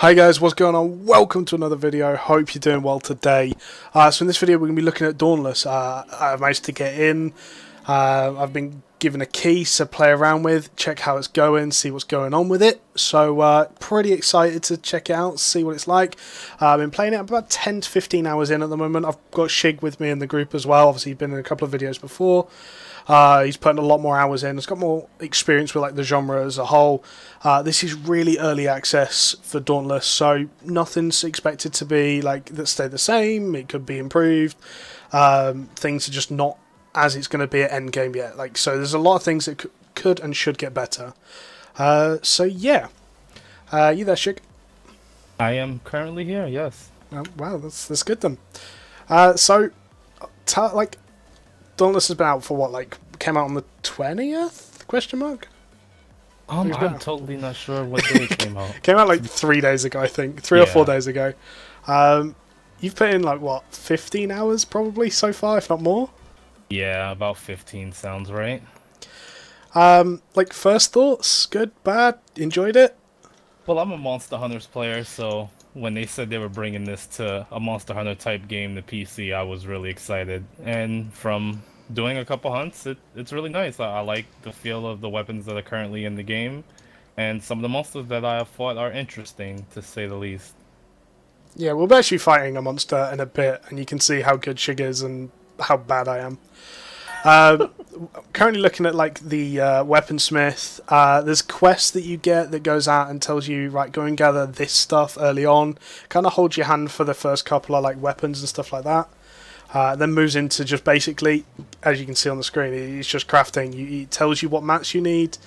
Hey guys, what's going on? Welcome to another video. Hope you're doing well today. So in this video we're going to be looking at Dauntless. I've managed to get in. I've been given a key to play around with, check how it's going, see what's going on with it. So pretty excited to check it out, see what it's like. I've been playing it about 10 to 15 hours in at the moment. I've got Shig with me in the group as well. Obviously he's been in a couple of videos before. He's putting a lot more hours in. He's got more experience with like the genre as a whole. This is really early access for Dauntless, so nothing's expected to be like that stay the same. It could be improved. Things are just not as it's going to be at endgame yet. Like, so there's a lot of things that could and should get better. So yeah, you there, Shig? I am currently here. Yes. Wow, that's good then. So like, Dauntless has been out for what, like, came out on the 20th? Question mark? I'm totally not sure what day it came out. Came out like 3 days ago, I think. 3 or 4 days ago. You've put in like, what, 15 hours probably so far, if not more? Yeah, about 15 sounds right. Like, first thoughts? Good, bad? Enjoyed it? Well, I'm a Monster Hunters player, so when they said they were bringing this to a Monster Hunter type game to PC, I was really excited. And from doing a couple hunts, it's really nice. I like the feel of the weapons that are currently in the game, and some of the monsters that I have fought are interesting, to say the least. Yeah, we'll be actually fighting a monster in a bit, and you can see how good Shig is and how bad I am. Currently looking at like the weaponsmith. There's quests that you get that goes out and tells you, right, go and gather this stuff early on. Kind of holds your hand for the first couple of like weapons and stuff like that. Then moves into just basically, as you can see on the screen, it's just crafting. It tells you what mats you need.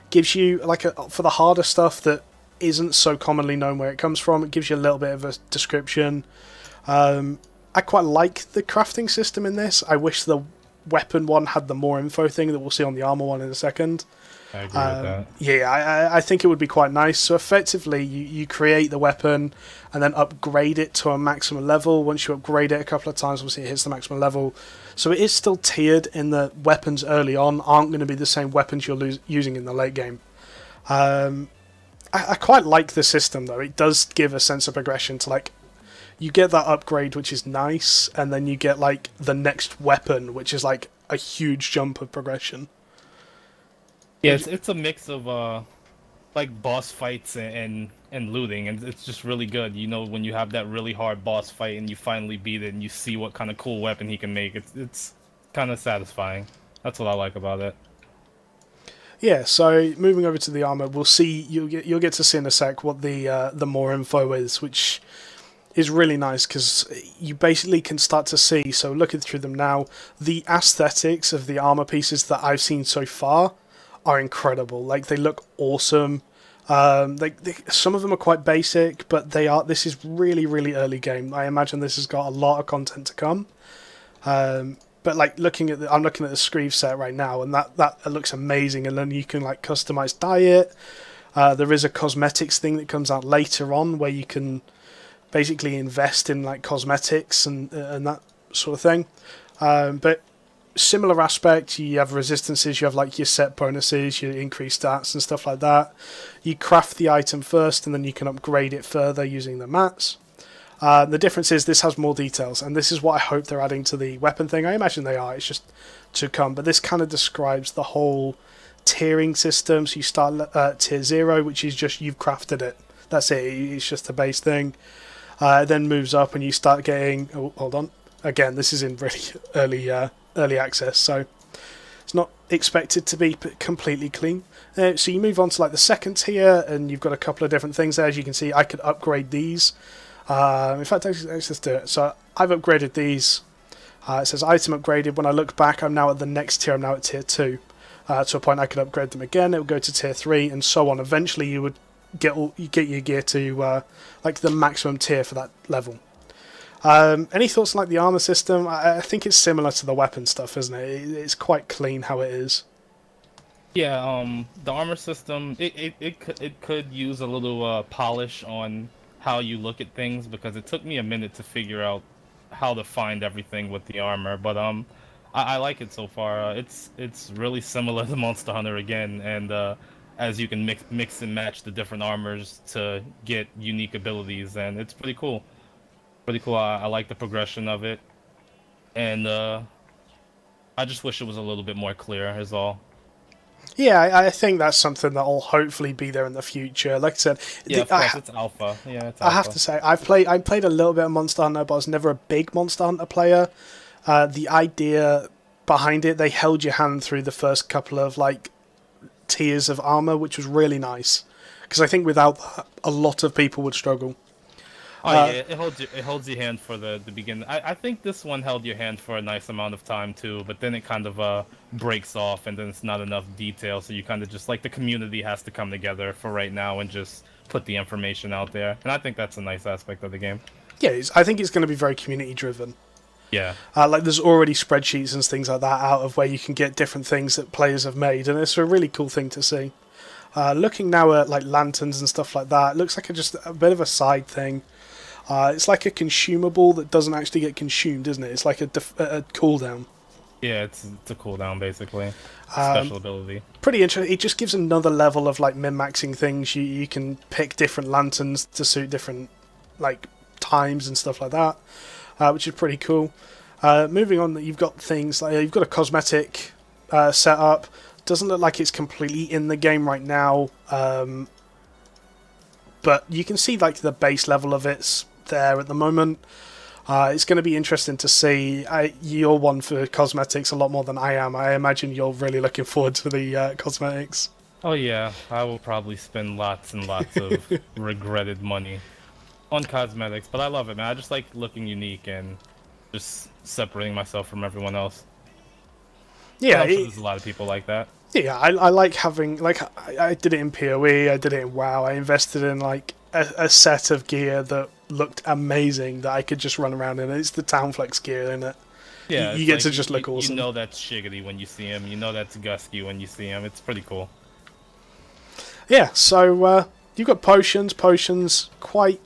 Gives you like for the harder stuff that isn't so commonly known where it comes from. It gives you a little bit of a description. I quite like the crafting system in this. I wish the weapon one had the more info thing that we'll see on the armor one in a second. I agree with that. Yeah, I think it would be quite nice. So effectively, you create the weapon and then upgrade it to a maximum level. Once you upgrade it a couple of times, obviously it hits the maximum level. So it is still tiered in the weapons early on aren't going to be the same weapons you're using in the late game. I quite like the system though. It does give a sense of progression to like, you get that upgrade, which is nice, and then you get like the next weapon, which is like a huge jump of progression. Yeah, it's a mix of like boss fights and looting, and it's just really good. You know, when you have that really hard boss fight and you finally beat it, and you see what kind of cool weapon he can make, it's kind of satisfying. That's what I like about it. Yeah, so moving over to the armor, we'll see. You'll get to see in a sec what the more info is, which is really nice because you basically can start to see. So looking through them now, the aesthetics of the armor pieces that I've seen so far are incredible. Like, they look awesome. Some of them are quite basic, but this is really, really early game. I imagine this has got a lot of content to come. But like I'm looking at the Screeve set right now, and that looks amazing. And then you can like customize diet. There is a cosmetics thing that comes out later on where you can basically invest in like cosmetics and that sort of thing. But similar aspect, you have resistances, you have like your set bonuses, your increased stats and stuff like that. You craft the item first and then you can upgrade it further using the mats. The difference is this has more details, and this is what I hope they're adding to the weapon thing. I imagine they are, it's just to come, but this kind of describes the whole tiering system. So you start at tier 0, which is just you've crafted it. That's it, it's just a base thing. It then moves up and you start getting... Oh, hold on. Again, this is in really early access, so it's not expected to be completely clean. So you move on to like the second tier, and you've got a couple of different things there. As you can see, I could upgrade these. In fact, let's do it. So I've upgraded these. It says item upgraded. When I look back, I'm now at the next tier. I'm now at tier 2. To a point I could upgrade them again. It would go to tier 3 and so on. Eventually you would get your gear to like the maximum tier for that level. Any thoughts on like the armor system? I think it's similar to the weapon stuff, isn't it? It's quite clean how it is. Yeah, the armor system it could use a little polish on how you look at things, because it took me a minute to figure out how to find everything with the armor. But I like it so far. It's really similar to Monster Hunter again, and as you can mix and match the different armors to get unique abilities, and it's pretty cool. Pretty cool. I like the progression of it, and I just wish it was a little bit more clear, is all. Yeah, I think that's something that will hopefully be there in the future. Like I said, Yeah, of course, it's alpha. Yeah, it's I have alpha. to say, I played a little bit of Monster Hunter, but I was never a big Monster Hunter player. The idea behind it, they held your hand through the first couple of like tiers of armor, which was really nice. Because I think without that, a lot of people would struggle. Oh yeah, it holds your hand for the beginning. I think this one held your hand for a nice amount of time too, but then it kind of breaks off, and then it's not enough detail, so you kind of just like the community has to come together for right now and just put the information out there, and I think that's a nice aspect of the game. Yeah, I think it's going to be very community driven. Yeah. Like there's already spreadsheets and things like that out of where you can get different things that players have made, and it's a really cool thing to see. Looking now at like lanterns and stuff like that, it looks like just a bit of a side thing. It's like a consumable that doesn't actually get consumed, isn't it? It's like a cooldown. Yeah, it's a cooldown basically. Special ability. Pretty interesting. It just gives another level of like min-maxing things. You can pick different lanterns to suit different like times and stuff like that, which is pretty cool. Moving on, you've got things like you've got a cosmetic setup. Doesn't look like it's completely in the game right now, but you can see like the base level of it's there at the moment. It's going to be interesting to see. You're one for cosmetics a lot more than I am. I imagine you're really looking forward to the cosmetics. Oh yeah, I will probably spend lots and lots of regretted money on cosmetics, but I love it, man. I just like looking unique and just separating myself from everyone else. Yeah, there's a lot of people like that. Yeah, I like having like I did it in PoE, I did it in WoW. I invested in like a set of gear that looked amazing that I could just run around in. It's the Townflex gear, isn't it? Yeah, you get like, to just look awesome. You know that's Shigedy when you see him. You know that's Gusky when you see him. It's pretty cool. Yeah, so you've got potions. Potions, quite...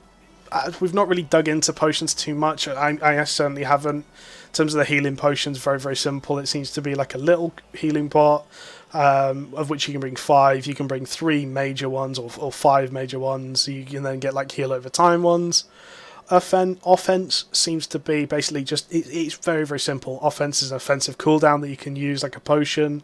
we've not really dug into potions too much. I certainly haven't. In terms of the healing potions, very, very simple. It seems to be like a little healing pot, of which you can bring 5. You can bring 3 major ones or 5 major ones. You can then get like heal over time ones. Offense seems to be basically just... It's very, very simple. Offense is an offensive cooldown that you can use like a potion.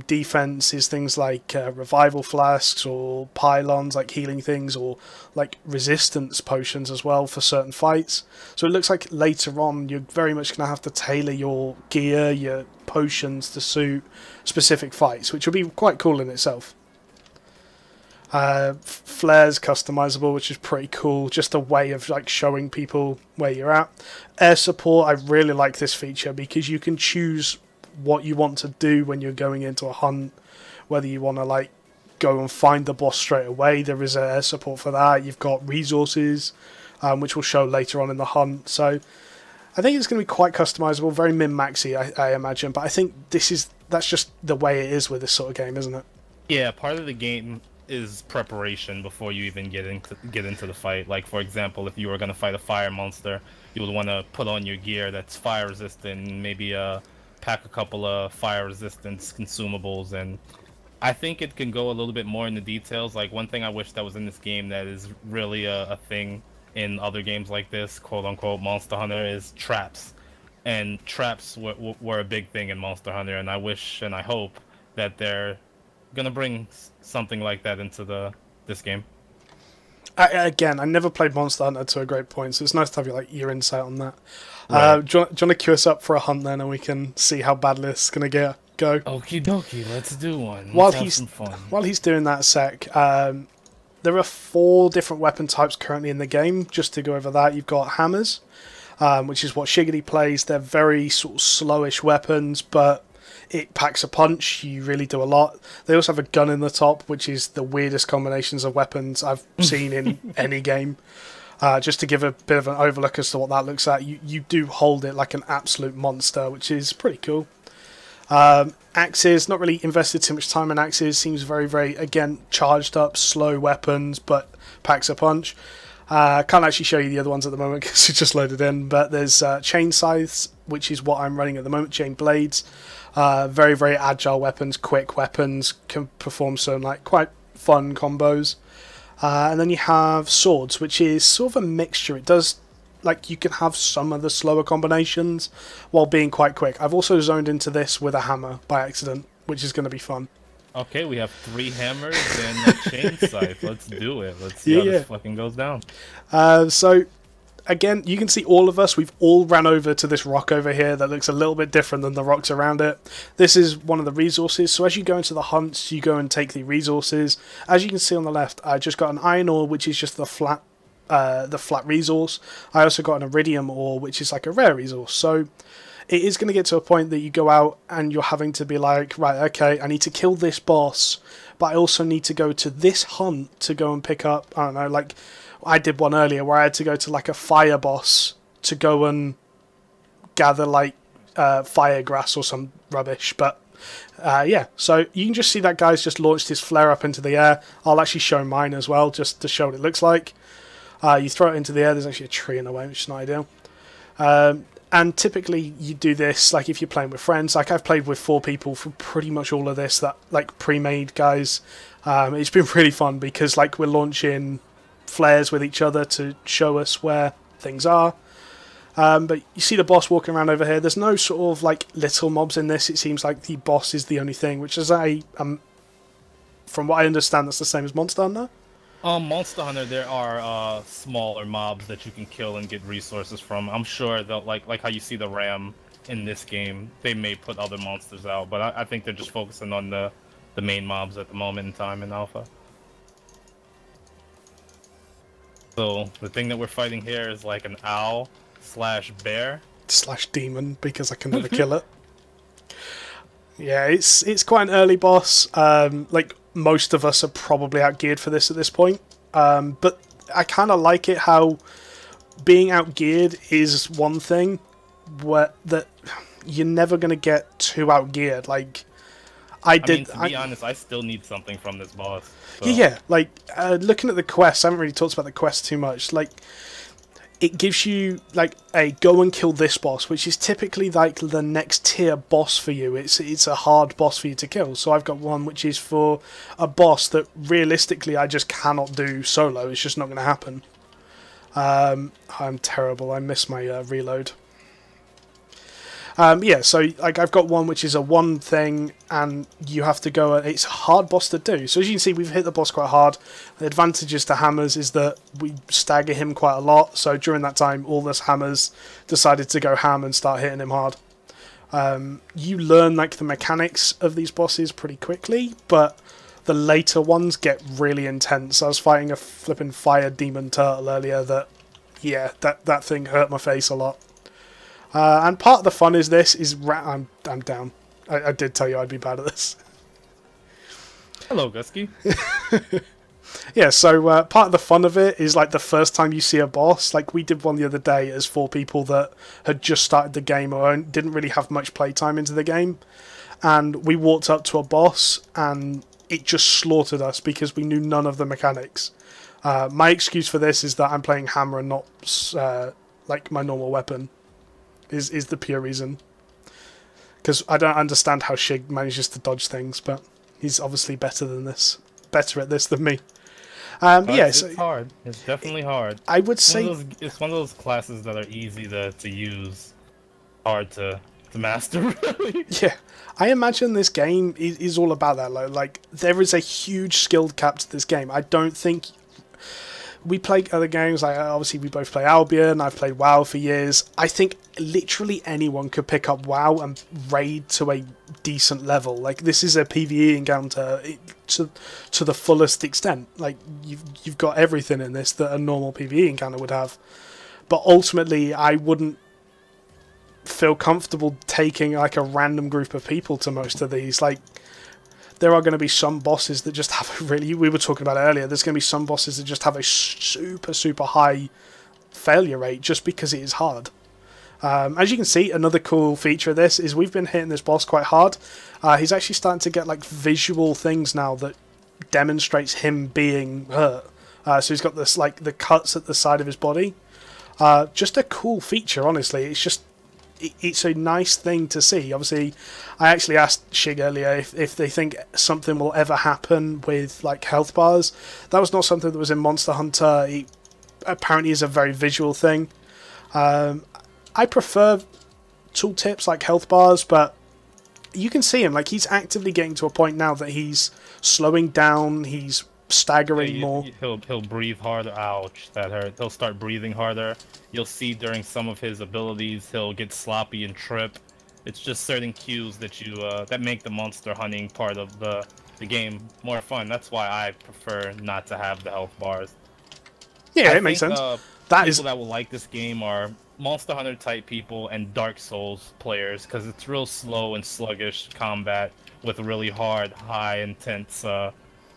Defense is things like revival flasks or pylons, like healing things, or like resistance potions as well for certain fights. So it looks like later on you're very much going to have to tailor your gear, your potions to suit specific fights, which will be quite cool in itself. Flares customizable, which is pretty cool. Just a way of like showing people where you're at. Air support, I really like this feature because you can choose what you want to do when you're going into a hunt, whether you want to like go and find the boss straight away. There is air support for that. You've got resources, which will show later on in the hunt. So I think it's going to be quite customizable, very min-maxy, I imagine. But I think that's just the way it is with this sort of game, isn't it? Yeah, part of the game is preparation before you even get into the fight. Like for example, if you were going to fight a fire monster, you would want to put on your gear that's fire resistant, maybe pack a couple of fire resistance consumables, and I think it can go a little bit more into details. Like one thing I wish that was in this game that is really a thing in other games like this, quote unquote Monster Hunter, is traps. And traps were a big thing in Monster Hunter, and I wish and I hope that they're gonna bring something like that into this game. Again, I never played Monster Hunter to a great point, so it's nice to have your insight on that. Right. Do you want to queue us up for a hunt then, and we can see how badly this is going to go? Okie dokie, let's do one. Let's have some fun. While he's doing that, there are 4 different weapon types currently in the game. Just to go over that, you've got hammers, which is what Shigedy plays. They're very sort of slowish weapons, but it packs a punch. You really do a lot. They also have a gun in the top, which is the weirdest combinations of weapons I've seen in any game. Just to give a bit of an overlook as to what that looks like, you do hold it like an absolute monster, which is pretty cool. Axes, not really invested too much time in axes. Seems very, very, again, charged up, slow weapons, but packs a punch. I can't actually show you the other ones at the moment because it's just loaded in, but there's chain scythes, which is what I'm running at the moment, chain blades. Very, very agile weapons, quick weapons, can perform some like quite fun combos. And then you have swords, which is sort of a mixture. It does, like, you can have some of the slower combinations while being quite quick. I've also zoned into this with a hammer by accident, which is going to be fun. Okay, we have 3 hammers and a chain scythe. Let's do it. Let's see how this fucking goes down. So, again, you can see all of us. We've all ran over to this rock over here that looks a little bit different than the rocks around it. This is one of the resources. So as you go into the hunts, you go and take the resources. As you can see on the left, I just got an iron ore, which is just the flat resource. I also got an iridium ore, which is like a rare resource. So it is going to get to a point that you go out and you're having to be like, right, okay, I need to kill this boss, but I also need to go to this hunt to go and pick up, I don't know, like I did one earlier where I had to go to like a fire boss to go and gather like fire grass or some rubbish. But yeah, so you can just see that guy's just launched his flare up into the air. I'll actually show mine as well, just to show what it looks like. You throw it into the air, there's actually a tree in the way, which is not ideal. And typically you do this, like if you're playing with friends, like I've played with 4 people for pretty much all of this, that like pre-made guys. It's been really fun because like we're launching flares with each other to show us where things are. But you see the boss walking around over here. There's no sort of like little mobs in this. It seems like the boss is the only thing, which is from what I understand, that's the same as Monster Hunter. Monster Hunter, there are smaller mobs that you can kill and get resources from. I'm sure that like how you see the ram in this game, they may put other monsters out, but I think they're just focusing on the main mobs at the moment in time in Alpha. So the thing that we're fighting here is like an owl slash bear slash demon, because I can never kill it. Yeah, it's quite an early boss. Like most of us are probably outgeared for this at this point. But I kind of like it how being outgeared is one thing where that you're never going to get too outgeared. Like I mean, to be honest, I still need something from this boss. So. Yeah, like looking at the quest, I haven't really talked about the quest too much. Like it gives you like a go and kill this boss, which is typically like the next tier boss for you. It's a hard boss for you to kill. So I've got one which is for a boss that realistically I just cannot do solo. It's just not going to happen. I'm terrible. I miss my reload. Yeah, so like I've got one which is a one thing, and you have to go. It's a hard boss to do. So as you can see, we've hit the boss quite hard. The advantages to hammers is that we stagger him quite a lot. So during that time, all those hammers decided to go ham and start hitting him hard. You learn like the mechanics of these bosses pretty quickly, but the later ones get really intense. I was fighting a flipping fire demon turtle earlier. Yeah, that thing hurt my face a lot. And part of the fun is this is I'm down. I did tell you I'd be bad at this. Hello, Gusky. Yeah, so part of the fun of it is like the first time you see a boss. Like we did one the other day as 4 people that had just started the game or didn't really have much playtime into the game, and we walked up to a boss and it just slaughtered us because we knew none of the mechanics. My excuse for this is that I'm playing hammer and not like my normal weapon. Is the pure reason, because I don't understand how Shig manages to dodge things, but he's obviously better at this than me. Yeah, it's hard. It's definitely hard. I would say it's one of those classes that are easy to use, hard to master. Really. Yeah, I imagine this game is all about that. Like there is a huge skill cap to this game. I don't think. We play other games, like obviously we both play Albion, I've played WoW for years. I think literally anyone could pick up WoW and raid to a decent level. Like this is a PvE encounter to the fullest extent. Like you've got everything in this that a normal PvE encounter would have. But ultimately I wouldn't feel comfortable taking like a random group of people to most of these. Like there are going to be some bosses that just have a really... We were talking about it earlier. There's going to be some bosses that just have a super, super high failure rate just because it is hard. As you can see, another cool feature of this is we've been hitting this boss quite hard. He's actually starting to get like visual things now that demonstrates him being hurt. So he's got this like the cuts at the side of his body. Just a cool feature, honestly. It's just it's a nice thing to see. Obviously, I actually asked Shig earlier if they think something will ever happen with like health bars. That was not something that was in Monster Hunter. It apparently is a very visual thing. I prefer tooltips like health bars, but you can see him, like he's actively getting to a point now that he's slowing down, he's staggering more. He'll breathe harder. Ouch, that hurt. He'll start breathing harder. You'll see during some of his abilities he'll get sloppy and trip. It's just certain cues that you that make the monster hunting part of the game more fun. That's why I prefer not to have the health bars. Yeah, it makes sense. People that will like this game are Monster Hunter type people and Dark Souls players, because it's real slow and sluggish combat with really hard, high, intense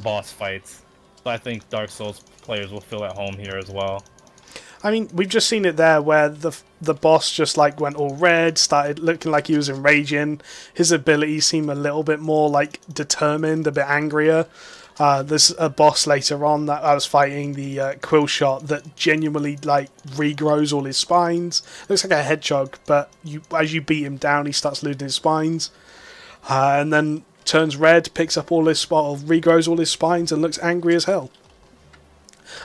boss fights. So I think Dark Souls players will feel at home here as well. I mean, we've just seen it there where the boss just like went all red, started looking like he was enraging. His abilities seem a little bit more like determined, a bit angrier. There's a boss later on that I was fighting, the Quill Shot, that genuinely like regrows all his spines. Looks like a hedgehog, but as you beat him down, he starts losing his spines, and then turns red, picks up all his regrows all his spines, and looks angry as hell.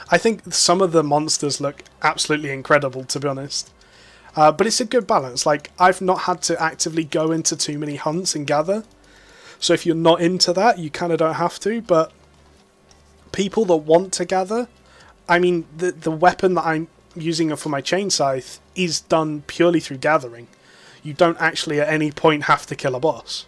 I think some of the monsters look absolutely incredible, to be honest. But it's a good balance. Like, I've not had to actively go into too many hunts and gather. So if you're not into that, you kind of don't have to. But people that want to gather, I mean, the weapon that I'm using for my chain scythe is done purely through gathering. You don't actually at any point have to kill a boss.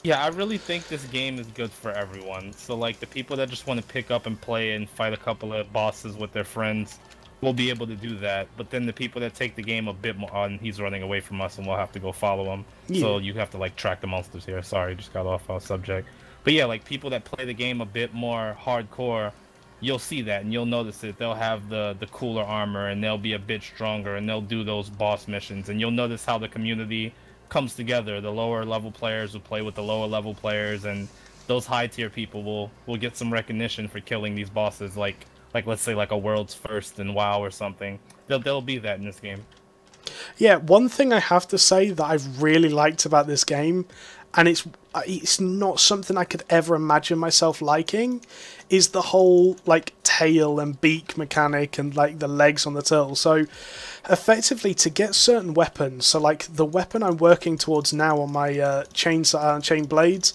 Yeah, I really think this game is good for everyone. So, like, the people that just want to pick up and play and fight a couple of bosses with their friends will be able to do that. But then the people that take the game a bit more on, he's running away from us and we'll have to go follow him. Yeah. So you have to, like, track the monsters here. Sorry, just got off our subject. But yeah, like, people that play the game a bit more hardcore, you'll see that and you'll notice it. They'll have the cooler armor and they'll be a bit stronger and they'll do those boss missions. And you'll notice how the community comes together. The lower level players will play with the lower level players, and those high tier people will get some recognition for killing these bosses, like let's say like a world's first in WoW or something. There'll be that in this game. Yeah, one thing I have to say that I've really liked about this game, and it's not something I could ever imagine myself liking, is the whole like tail and beak mechanic and like the legs on the turtle. So effectively, to get certain weapons, so like the weapon I'm working towards now on my chain blades,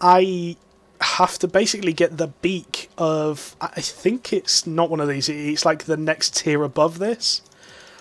I have to basically get the beak of, I think it's not one of these, it's like the next tier above this.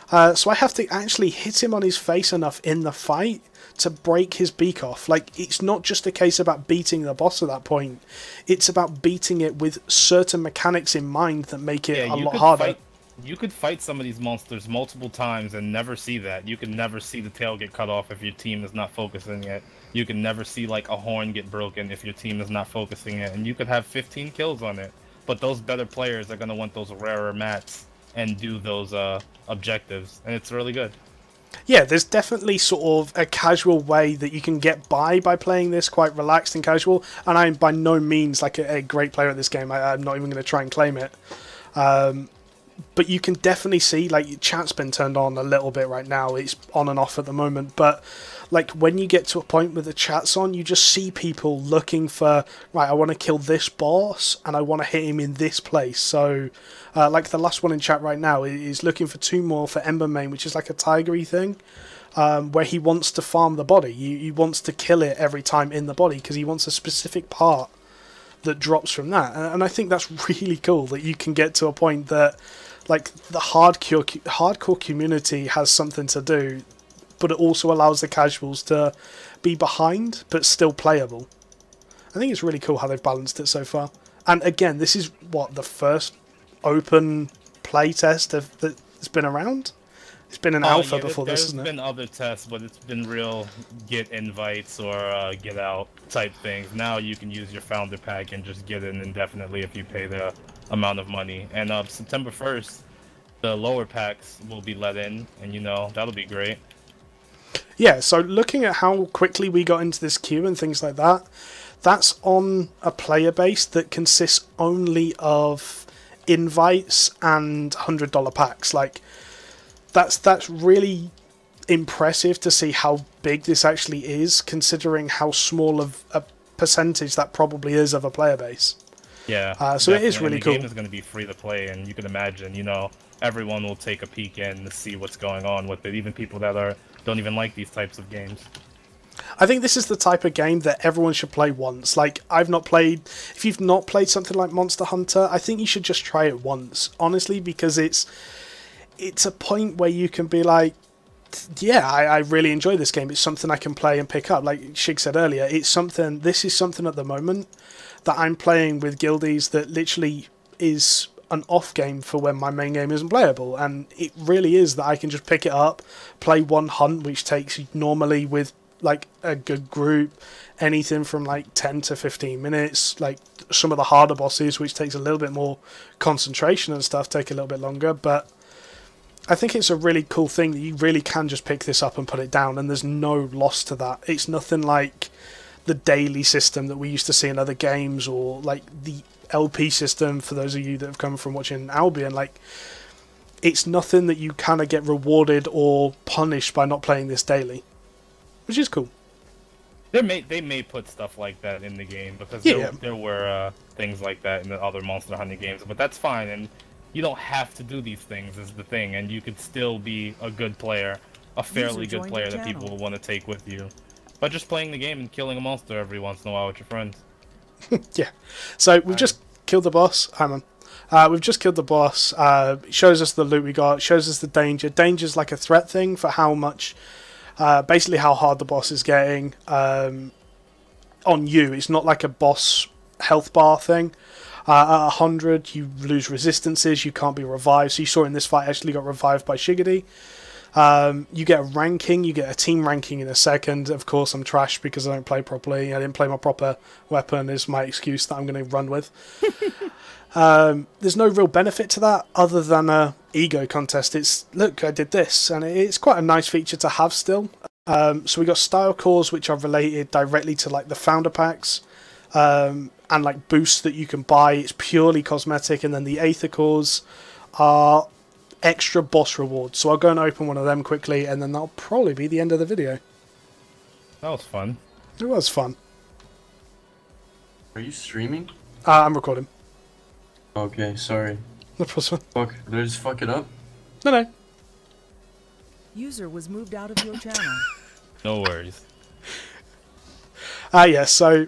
So I have to actually hit him on his face enough in the fight to break his beak off. Like, it's not just a case about beating the boss at that point, it's about beating it with certain mechanics in mind that make it a lot harder. You could fight some of these monsters multiple times and never see that. You could never see the tail get cut off if your team is not focusing it. You can never see like a horn get broken if your team is not focusing it. And you could have 15 kills on it. But those better players are going to want those rarer mats and do those objectives. And it's really good. Yeah, there's definitely sort of a casual way that you can get by playing this, quite relaxed and casual. And I'm by no means like a great player at this game. I'm not even going to try and claim it. But you can definitely see, like, chat's been turned on a little bit right now. It's on and off at the moment. But, like, when you get to a point where the chat's on, you just see people looking for, right, I want to kill this boss, and I want to hit him in this place. So, like, the last one in chat right now is looking for 2 more for Embermane, which is like a tigery thing, where he wants to farm the body. He wants to kill it every time in the body, because he wants a specific part that drops from that. And I think that's really cool that you can get to a point that, like, the hardcore community has something to do, but it also allows the casuals to be behind but still playable. I think it's really cool how they've balanced it so far. And again, this is what, the first open play test that's been around? It's been an alpha before this, isn't it? There's been other tests, but it's been real get invites or get out type things. Now you can use your founder pack and just get in indefinitely if you pay the amount of money. And September 1st, the lower packs will be let in, and you know, that'll be great. Yeah, so looking at how quickly we got into this queue and things like that, that's on a player base that consists only of invites and $100 packs. Like, that's really impressive to see how big this actually is, considering how small of a percentage that probably is of a player base. Yeah, so it is really cool. The game is going to be free to play, and you can imagine, you know, everyone will take a peek in to see what's going on with it, even people that don't even like these types of games. I think this is the type of game that everyone should play once. Like, if you've not played something like Monster Hunter, I think you should just try it once, honestly, because it's a point where you can be like, yeah, I really enjoy this game. It's something I can play and pick up. Like Shig said earlier, this is something at the moment that I'm playing with guildies that literally is an off game for when my main game isn't playable, and it really is that I can just pick it up, play one hunt, which takes normally with like a good group anything from like 10 to 15 minutes. Like some of the harder bosses, which takes a little bit more concentration and stuff, take a little bit longer, but I think it's a really cool thing that you really can just pick this up and put it down, and there's no loss to that. It's nothing like the daily system that we used to see in other games, or like the LP system, for those of you that have come from watching Albion. Like, it's nothing that you kind of get rewarded or punished by not playing this daily, which is cool. They may put stuff like that in the game, because there were things like that in the other Monster Hunter games, but that's fine, and you don't have to do these things is the thing, and you could still be a good player, a fairly good player that people will want to take with you, by just playing the game and killing a monster every once in a while with your friends. Yeah. So we've just killed the boss. Hang on. We've just killed the boss. It shows us the loot we got. It shows us the danger. Danger's like a threat thing for how much, basically how hard the boss is getting on you. It's not like a boss health bar thing. At 100, you lose resistances. You can't be revived. So you saw in this fight, I actually got revived by Shigedy. You get a ranking, you get a team ranking in a second. Of course, I'm trash because I don't play properly. I didn't play my proper weapon is my excuse that I'm going to run with. There's no real benefit to that other than a ego contest. It's, look, I did this, and it's quite a nice feature to have still. So we got style cores, which are related directly to like the founder packs, and like boosts that you can buy. It's purely cosmetic, and then the aether cores are extra boss rewards. So I'll go and open one of them quickly, and then that'll probably be the end of the video. That was fun. It was fun. Are you streaming? I'm recording. Okay, sorry. No problem. Fuck, did I just fuck it up? No. User was moved out of your channel. No worries. Yeah, so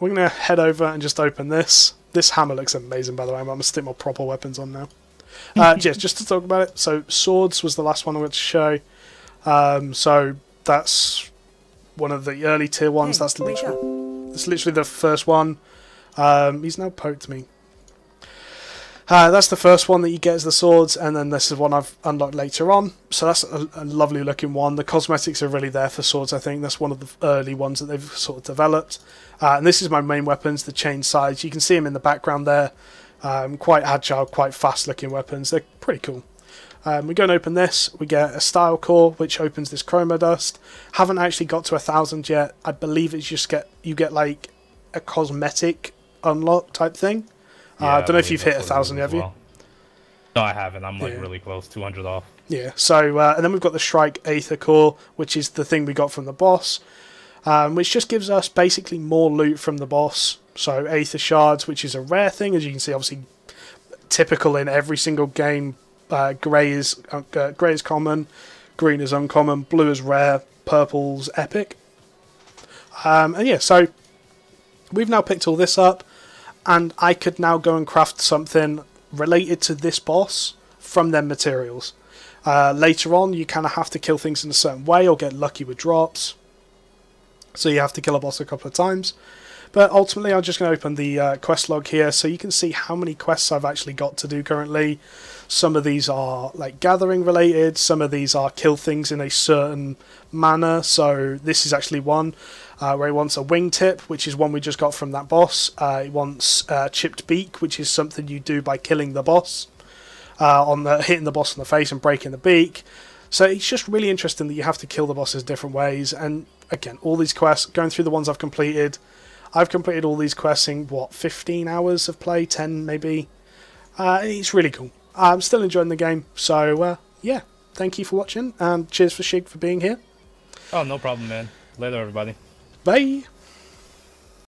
we're going to head over and just open this. This hammer looks amazing, by the way. I'm going to stick my proper weapons on now. Just to talk about it. So swords was the last one I wanted to show. So that's one of the early tier ones. Hey, that's literally the first one. He's now poked me. That's the first one that you get as the swords, and then this is one I've unlocked later on. So that's a lovely looking one. The cosmetics are really there for swords, I think. That's one of the early ones that they've sort of developed. And this is my main weapons, the chain sides. You can see them in the background there. Quite agile, quite fast looking weapons. They're pretty cool. We go and open this. We get a style core, which opens this chroma dust. Haven't actually got to 1,000 yet. I believe it's just you get like a cosmetic unlock type thing. I don't know if you've hit 1,000 yet, have you? No, I haven't. I'm like really close, 200 off. Yeah. So and then we've got the Shrike Aether Core, which is the thing we got from the boss, which just gives us basically more loot from the boss. So Aether Shards, which is a rare thing, as you can see, obviously typical in every single game. Grey is common, green is uncommon, blue is rare, purple's epic. And yeah, so we've now picked all this up, and I could now go and craft something related to this boss from them materials. Later on, you kind of have to kill things in a certain way or get lucky with drops. So you have to kill a boss a couple of times. But ultimately, I'm just going to open the quest log here so you can see how many quests I've actually got to do currently. Some of these are like gathering related, some of these are kill things in a certain manner. So this is actually one where it wants a wingtip, which is one we just got from that boss. It wants chipped beak, which is something you do by killing the boss, hitting the boss in the face and breaking the beak. So it's just really interesting that you have to kill the bosses different ways. And again, all these quests, going through the ones I've completed all these quests in, what, 15 hours of play? 10 maybe? It's really cool. I'm still enjoying the game, so yeah, thank you for watching, and cheers for Shig for being here. Oh, no problem, man. Later, everybody. Bye!